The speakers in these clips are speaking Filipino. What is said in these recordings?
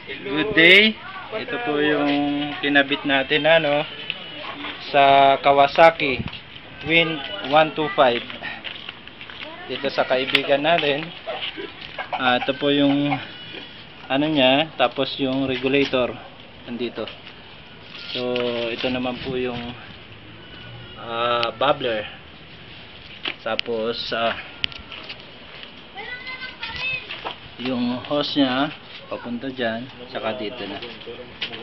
Good day. Ito po yung kinabit natin sa Kawasaki Twin 125 dito sa kaibigan natin. Ito po yung niya, tapos yung regulator nandito. So ito naman po yung bubbler, tapos yung hose nya papunta dyan, saka dito na.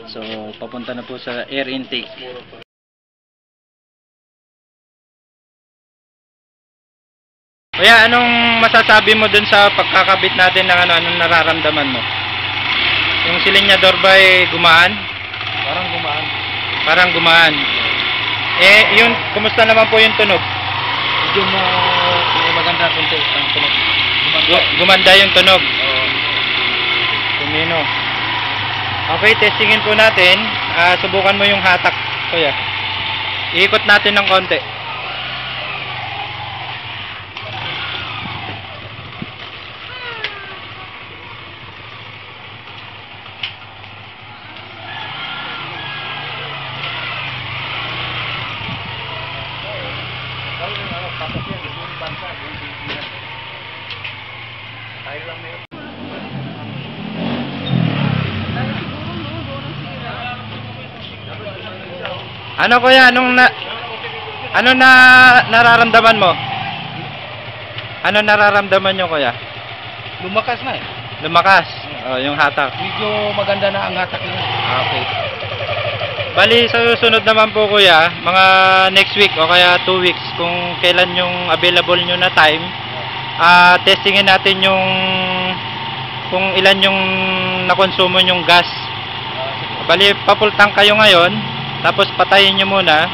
So papunta na po sa air intake. Kaya anong masasabi mo dun sa pagkakabit natin ng anong nararamdaman mo? Yung silinyador ba gumaan? Parang gumaan. Parang gumaan. Yun, kumusta naman po yung tunog? Medyo maganda konti ang tunog. Gumanda yung tunog. Tumino. Okay, testingin po natin. Subukan mo yung hatak, kuya. Iikot natin ng konti. Ano kuya, ano nararamdaman mo? Ano nararamdaman nyo kuya? Lumakas na eh. Lumakas. Yung hatak. Medyo maganda na ang hatak niya. Okay. Bali sa susunod naman po kuya, mga next week o kaya 2 weeks kung kailan yung available nyo na time, testingin natin yung kung ilan yung nakonsumo yung gas. Bali pa-full tank kayo ngayon, tapos patayin nyo muna,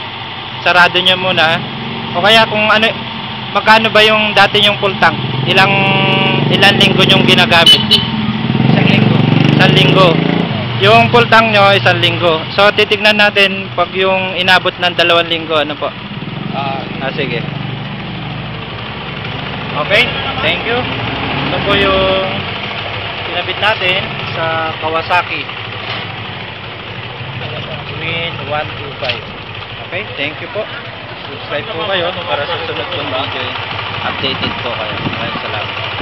sarado nyo muna, o kaya kung magkano ba yung dati yung full tank, ilang linggo yung ginagamit? 1 linggo. 1 linggo. Yung full tank nyo 1 linggo. So titignan natin pag yung inabot ng 2 linggo, ano po? Sige. Okay, thank you. Ito po yung kinabit natin sa Kawasaki Twin 125. Okay, thank you po. Subscribe po kayo para sa sunod kong video. Updated po kayo. Maraming salamat.